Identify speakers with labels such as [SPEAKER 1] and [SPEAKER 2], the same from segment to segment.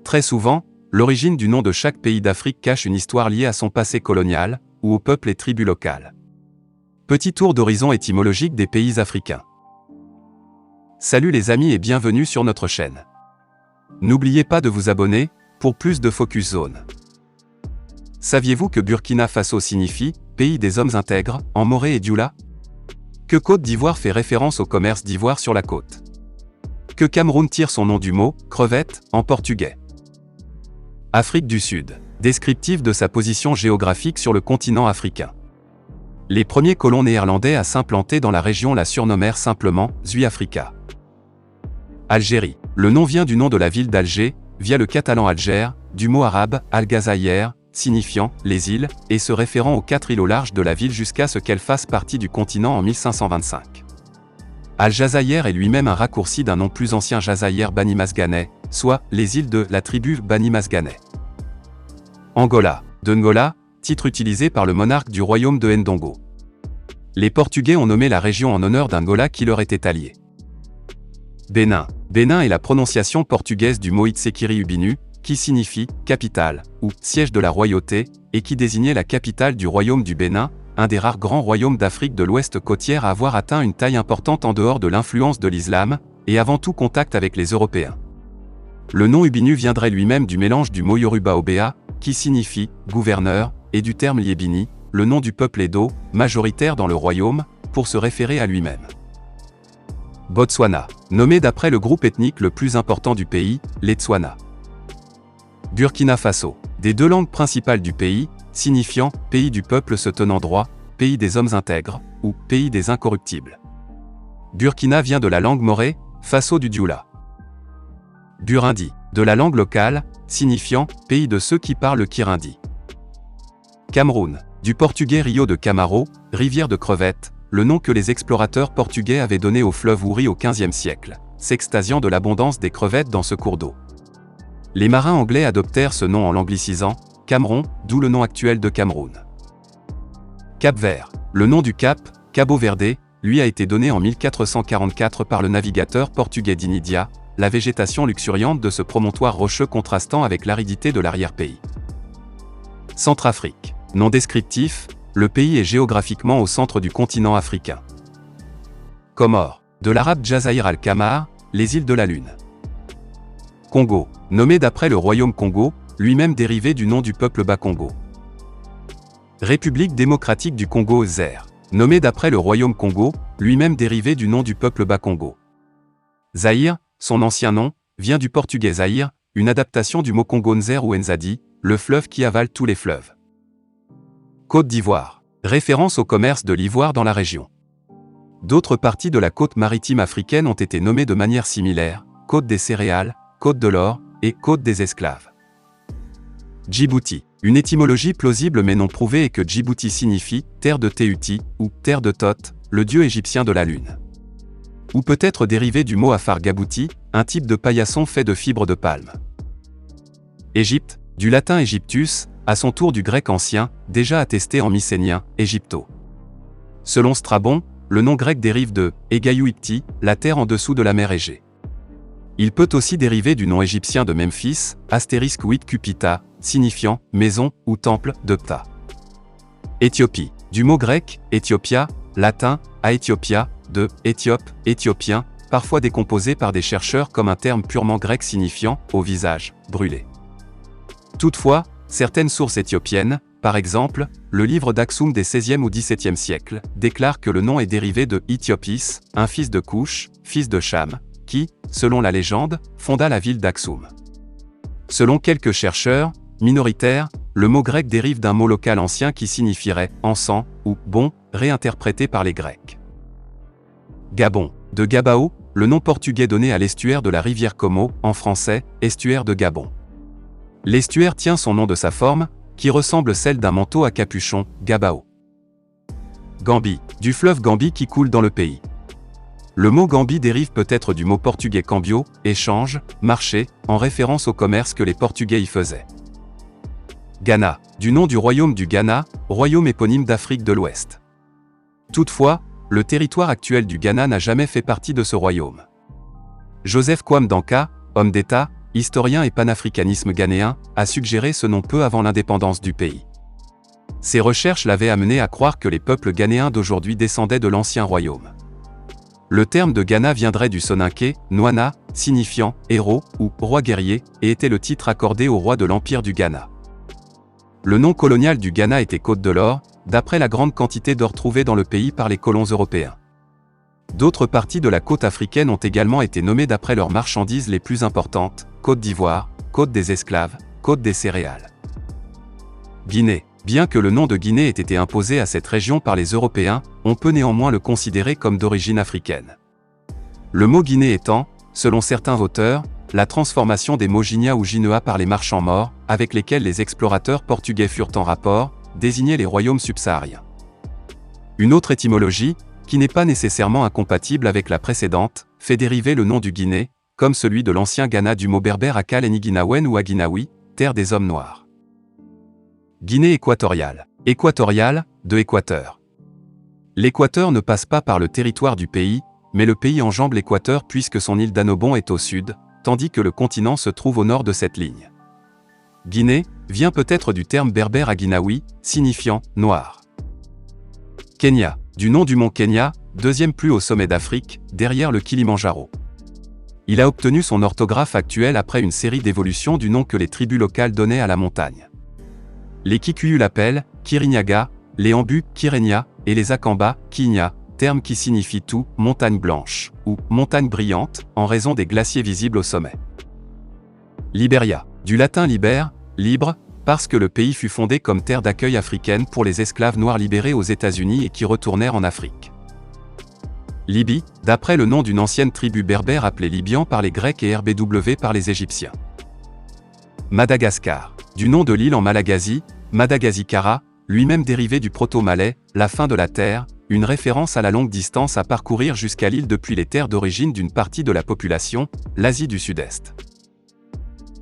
[SPEAKER 1] Très souvent, l'origine du nom de chaque pays d'Afrique cache une histoire liée à son passé colonial, ou aux peuples et tribus locales. Petit tour d'horizon étymologique des pays africains. Salut les amis et bienvenue sur notre chaîne. N'oubliez pas de vous abonner, pour plus de Focus Zone. Saviez-vous que Burkina Faso signifie « pays des hommes intègres » en moré et dioula? Que Côte d'Ivoire fait référence au commerce d'ivoire sur la côte? Que Cameroun tire son nom du mot « crevette » en portugais? Afrique du Sud, descriptif de sa position géographique sur le continent africain. Les premiers colons néerlandais à s'implanter dans la région la surnommèrent simplement « Zuid-Africa ». Algérie, le nom vient du nom de la ville d'Alger, via le catalan Alger, du mot arabe « Al-Gazaïr », signifiant « les îles » et se référant aux 4 îles au large de la ville jusqu'à ce qu'elle fasse partie du continent en 1525. Al-Jazaïr est lui-même un raccourci d'un nom plus ancien Jazaïr Bani Masganeh, soit les îles de la tribu Bani Masganeh. Angola, de Ngola, titre utilisé par le monarque du royaume de Ndongo. Les Portugais ont nommé la région en honneur d'un Ngola qui leur était allié. Bénin. Bénin est la prononciation portugaise du mot Itsekiri Ubinu, qui signifie « capitale » ou « siège de la royauté » et qui désignait la capitale du royaume du Bénin, un des rares grands royaumes d'Afrique de l'Ouest côtière à avoir atteint une taille importante en dehors de l'influence de l'islam, et avant tout contact avec les Européens. Le nom Ubinu viendrait lui-même du mélange du mot Yoruba Obea, qui signifie « gouverneur », et du terme Liébini, le nom du peuple Edo, majoritaire dans le royaume, pour se référer à lui-même. Botswana, nommé d'après le groupe ethnique le plus important du pays, les Tswana. Burkina Faso, des deux langues principales du pays, signifiant « pays du peuple se tenant droit »,« pays des hommes intègres » ou « pays des incorruptibles ». Burkina vient de la langue morée, Faso du dioula. Burundi, de la langue locale, signifiant « pays de ceux qui parlent kirundi ». Cameroun, du portugais Rio de Camaro, rivière de crevettes, le nom que les explorateurs portugais avaient donné au fleuve Ouri au XVe siècle, s'extasiant de l'abondance des crevettes dans ce cours d'eau. Les marins anglais adoptèrent ce nom en l'anglicisant Cameron, d'où le nom actuel de Cameroun. Cap-Vert, le nom du Cap, Cabo Verde, lui a été donné en 1444 par le navigateur portugais d'Inidia, la végétation luxuriante de ce promontoire rocheux contrastant avec l'aridité de l'arrière-pays. Centrafrique, nom descriptif, le pays est géographiquement au centre du continent africain. Comores, de l'arabe Jazaïr al-Kamar, les îles de la Lune. Congo, nommé d'après le royaume Congo, lui-même dérivé du nom du peuple Bas-Congo. République démocratique du Congo ZER, nommé d'après le royaume Congo, lui-même dérivé du nom du peuple Bas-Congo. Zaïre, son ancien nom, vient du portugais Zaïre, une adaptation du mot Congo Nzer ou Nzadi, le fleuve qui avale tous les fleuves. Côte d'Ivoire, référence au commerce de l'ivoire dans la région. D'autres parties de la côte maritime africaine ont été nommées de manière similaire, côte des céréales, côte de l'or et côte des esclaves. Djibouti, une étymologie plausible mais non prouvée est que Djibouti signifie « terre de Téuti » ou « terre de Thoth », le dieu égyptien de la lune. Ou peut-être dérivé du mot afar gabouti, un type de paillasson fait de fibres de palme. Égypte, du latin Egyptus, à son tour du grec ancien, déjà attesté en mycénien, Égypto. Selon Strabon, le nom grec dérive de « Egayouipti », la terre en dessous de la mer Égée. Il peut aussi dériver du nom égyptien de Memphis, *8 Cupita, signifiant « maison » ou « temple » de Ptah. Éthiopie, du mot grec « Ethiopia », latin « Aethiopia », de « Éthiope », éthiopien, parfois décomposé par des chercheurs comme un terme purement grec signifiant « au visage, brûlé ». Toutefois, certaines sources éthiopiennes, par exemple, le livre d'Aksum des XVIe ou XVIIe siècles, déclarent que le nom est dérivé de Éthiopis, un fils de Couche, fils de Cham, qui, selon la légende, fonda la ville d'Aksum. Selon quelques chercheurs, minoritaires, le mot grec dérive d'un mot local ancien qui signifierait « encens » ou « bon », réinterprété par les Grecs. Gabon, de Gabao, le nom portugais donné à l'estuaire de la rivière Como, en français, estuaire de Gabon. L'estuaire tient son nom de sa forme, qui ressemble celle d'un manteau à capuchon, Gabao. Gambie, du fleuve Gambie qui coule dans le pays. Le mot Gambie dérive peut-être du mot portugais cambio, échange, marché, en référence au commerce que les Portugais y faisaient. Ghana, du nom du royaume du Ghana, royaume éponyme d'Afrique de l'Ouest. Toutefois, le territoire actuel du Ghana n'a jamais fait partie de ce royaume. Joseph Kwame Danka, homme d'État, historien et panafricanisme ghanéen, a suggéré ce nom peu avant l'indépendance du pays. Ses recherches l'avaient amené à croire que les peuples ghanéens d'aujourd'hui descendaient de l'ancien royaume. Le terme de Ghana viendrait du soninké, Nwana, signifiant « héros » ou « roi guerrier » et était le titre accordé au roi de l'Empire du Ghana. Le nom colonial du Ghana était Côte de l'Or, d'après la grande quantité d'or trouvée dans le pays par les colons européens. D'autres parties de la côte africaine ont également été nommées d'après leurs marchandises les plus importantes, Côte d'Ivoire, Côte des esclaves, Côte des céréales. Guinée. Bien que le nom de Guinée ait été imposé à cette région par les Européens, on peut néanmoins le considérer comme d'origine africaine. Le mot Guinée étant, selon certains auteurs, la transformation des mots Guinea ou Guinea par les marchands morts, avec lesquels les explorateurs portugais furent en rapport, désignaient les royaumes subsahariens. Une autre étymologie, qui n'est pas nécessairement incompatible avec la précédente, fait dériver le nom du Guinée, comme celui de l'ancien Ghana du mot berbère Akal Eniguinawen ou Aguinawi, terre des hommes noirs. Guinée équatoriale. Équatoriale, de Équateur. L'équateur ne passe pas par le territoire du pays, mais le pays enjambe l'équateur puisque son île d'Annobon est au sud, tandis que le continent se trouve au nord de cette ligne. Guinée vient peut-être du terme berbère Aguinawi, signifiant « noir ». Kenya, du nom du mont Kenya, deuxième plus haut sommet d'Afrique, derrière le Kilimandjaro. Il a obtenu son orthographe actuelle après une série d'évolutions du nom que les tribus locales donnaient à la montagne. Les Kikuyu l'appellent Kirinyaga, les Ambu, Kirenya, et les Akamba, Kinya, terme qui signifie tout, montagne blanche, ou montagne brillante, en raison des glaciers visibles au sommet. Libéria, du latin liber, libre, parce que le pays fut fondé comme terre d'accueil africaine pour les esclaves noirs libérés aux États-Unis et qui retournèrent en Afrique. Libye, d'après le nom d'une ancienne tribu berbère appelée Libyan par les Grecs et RBW par les Égyptiens. Madagascar, du nom de l'île en Malagasy, Madagasikara, lui-même dérivé du proto-malais, la fin de la terre, une référence à la longue distance à parcourir jusqu'à l'île depuis les terres d'origine d'une partie de la population, l'Asie du Sud-Est.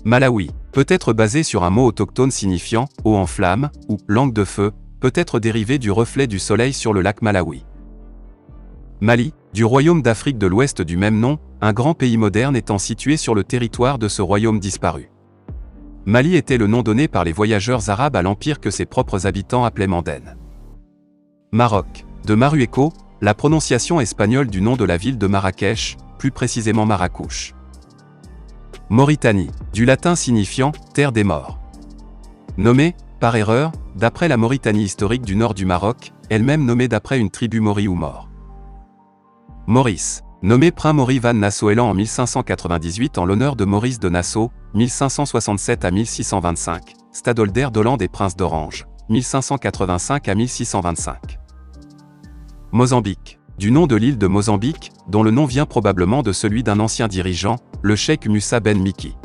[SPEAKER 1] Malawi, peut être basé sur un mot autochtone signifiant « eau en flamme » ou « langue de feu », peut être dérivé du reflet du soleil sur le lac Malawi. Mali, du royaume d'Afrique de l'Ouest du même nom, un grand pays moderne étant situé sur le territoire de ce royaume disparu. Mali était le nom donné par les voyageurs arabes à l'empire que ses propres habitants appelaient Mandenne. Maroc, de Maruéco, la prononciation espagnole du nom de la ville de Marrakech, plus précisément Marrakech. Mauritanie, du latin signifiant « terre des morts ». Nommée, par erreur, d'après la Mauritanie historique du nord du Maroc, elle-même nommée d'après une tribu Mori ou Maure. Maurice, nommé Prince Maury van Nassau-Hélan en 1598 en l'honneur de Maurice de Nassau, 1567 à 1625, Stadholder d'Hollande et prince d'Orange, 1585 à 1625. Mozambique, du nom de l'île de Mozambique, dont le nom vient probablement de celui d'un ancien dirigeant, le cheikh Musa Ben Miki.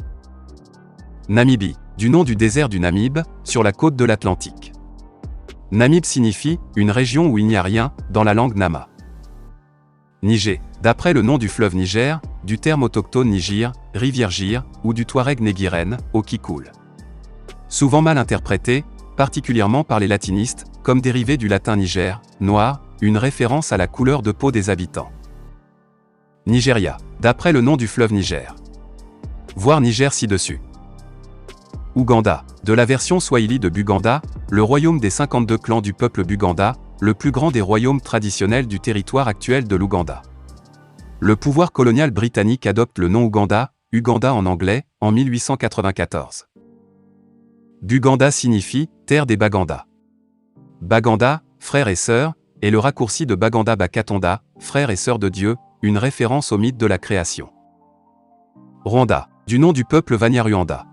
[SPEAKER 1] Namibie, du nom du désert du Namibe, sur la côte de l'Atlantique. Namibe signifie « une région où il n'y a rien » dans la langue nama. Niger, d'après le nom du fleuve Niger, du terme autochtone Nigir, rivière Gir, ou du Touareg Néguirène, eau qui coule. Souvent mal interprété, particulièrement par les latinistes, comme dérivé du latin Niger, noir, une référence à la couleur de peau des habitants. Nigeria, d'après le nom du fleuve Niger. Voir Niger ci-dessus. Ouganda, de la version swahili de Buganda, le royaume des 52 clans du peuple Buganda, le plus grand des royaumes traditionnels du territoire actuel de l'Ouganda. Le pouvoir colonial britannique adopte le nom Ouganda, Uganda en anglais, en 1894. Buganda signifie « terre des Baganda ». Baganda, frères et sœurs, est le raccourci de Baganda Bakatonda, frères et sœurs de Dieu, une référence au mythe de la création. Rwanda, du nom du peuple Vanyaruanda.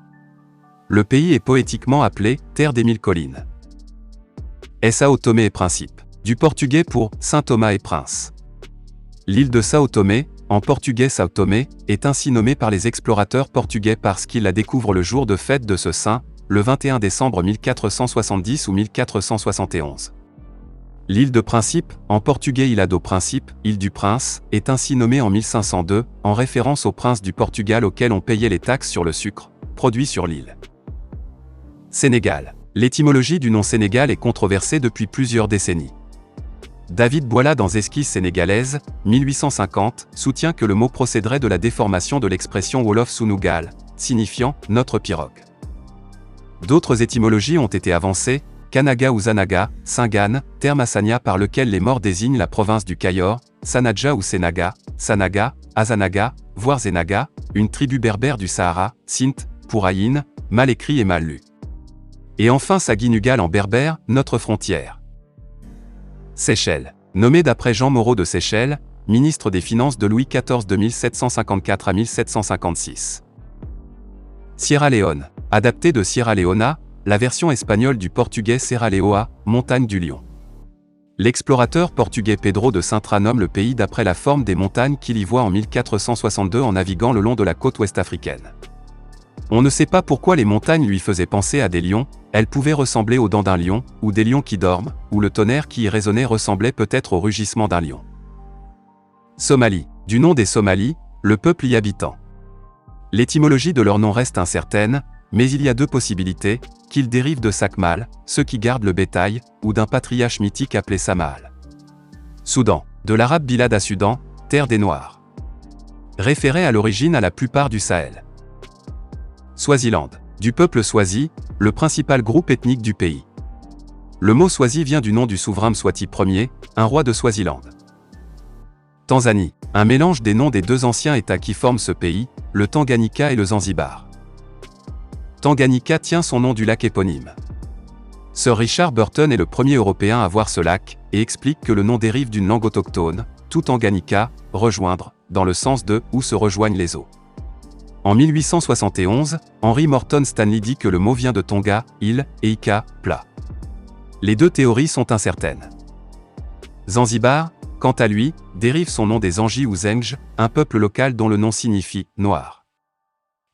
[SPEAKER 1] Le pays est poétiquement appelé « terre des mille collines ». Sao Tomé et Principe, du portugais pour Saint Thomas et Prince. L'île de Sao Tomé, en portugais Sao Tomé, est ainsi nommée par les explorateurs portugais parce qu'ils la découvrent le jour de fête de ce saint, le 21 décembre 1470 ou 1471. L'île de Principe, en portugais Ilha do Príncipe, île du Prince, est ainsi nommée en 1502, en référence au prince du Portugal auquel on payait les taxes sur le sucre, produit sur l'île. Sénégal. L'étymologie du nom Sénégal est controversée depuis plusieurs décennies. David Boila dans Esquisses sénégalaises, 1850, soutient que le mot procéderait de la déformation de l'expression Wolof Sunugal, signifiant « notre pirogue ». D'autres étymologies ont été avancées, Kanaga ou Zanaga, Singane, terme assania par lequel les Maures désignent la province du Cayor, Sanadja ou Senaga, Sanaga, Azanaga, voire Zenaga, une tribu berbère du Sahara, Sint, pour Aïn, mal écrit et mal lu. Et enfin Saguinugal en berbère, notre frontière. Seychelles. Nommé d'après Jean Moreau de Seychelles, ministre des Finances de Louis XIV de 1754 à 1756. Sierra Leone. Adapté de Sierra Leona, la version espagnole du portugais Serra Leoa, montagne du lion. L'explorateur portugais Pedro de Sintra nomme le pays d'après la forme des montagnes qu'il y voit en 1462 en naviguant le long de la côte ouest africaine. On ne sait pas pourquoi les montagnes lui faisaient penser à des lions, elles pouvaient ressembler aux dents d'un lion, ou des lions qui dorment, ou le tonnerre qui y résonnait ressemblait peut-être au rugissement d'un lion. Somalie. Du nom des Somalis, le peuple y habitant. L'étymologie de leur nom reste incertaine, mais il y a deux possibilités, qu'ils dérivent de Sakmal, ceux qui gardent le bétail, ou d'un patriarche mythique appelé Samal. Soudan. De l'arabe Bilad à Sudan, terre des Noirs. Référé à l'origine à la plupart du Sahel. Swaziland. Du peuple Swazi, le principal groupe ethnique du pays. Le mot Swazi vient du nom du souverain Mswati Ier, un roi de Swaziland. Tanzanie. Un mélange des noms des deux anciens États qui forment ce pays, le Tanganyika et le Zanzibar. Tanganyika tient son nom du lac éponyme. Sir Richard Burton est le premier Européen à voir ce lac, et explique que le nom dérive d'une langue autochtone, tout Tanganyika, rejoindre, dans le sens de « où se rejoignent les eaux ». En 1871, Henry Morton Stanley dit que le mot vient de Tonga, île, et Ika, plat. Les deux théories sont incertaines. Zanzibar, quant à lui, dérive son nom des Anji ou Zenj, un peuple local dont le nom signifie « noir ».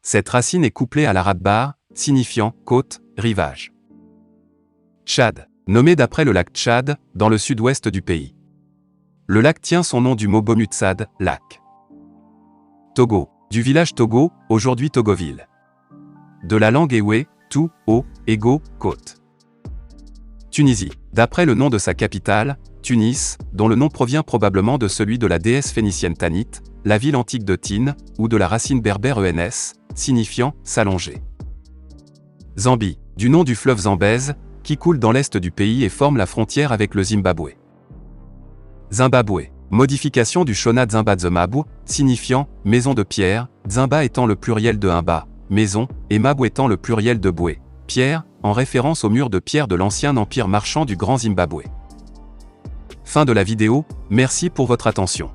[SPEAKER 1] Cette racine est couplée à l'arabe bar, signifiant « côte, rivage ». Tchad. Nommé d'après le lac Tchad, dans le sud-ouest du pays. Le lac tient son nom du mot Bomutsad, lac. Togo. Du village Togo, aujourd'hui Togoville. De la langue Ewe, tout, eau, ego, côte. Tunisie. D'après le nom de sa capitale, Tunis, dont le nom provient probablement de celui de la déesse phénicienne Tanit, la ville antique de Tine, ou de la racine berbère ENS, signifiant « s'allonger ». Zambie. Du nom du fleuve Zambèze, qui coule dans l'est du pays et forme la frontière avec le Zimbabwe. Zimbabwe. Modification du Shona Dzamba-Dzemabu, signifiant « maison de pierre », Dzamba étant le pluriel de Imba, maison, et Mabu étant le pluriel de Boué, pierre, en référence aux murs de pierre de l'ancien empire marchand du Grand Zimbabwe. Fin de la vidéo, merci pour votre attention.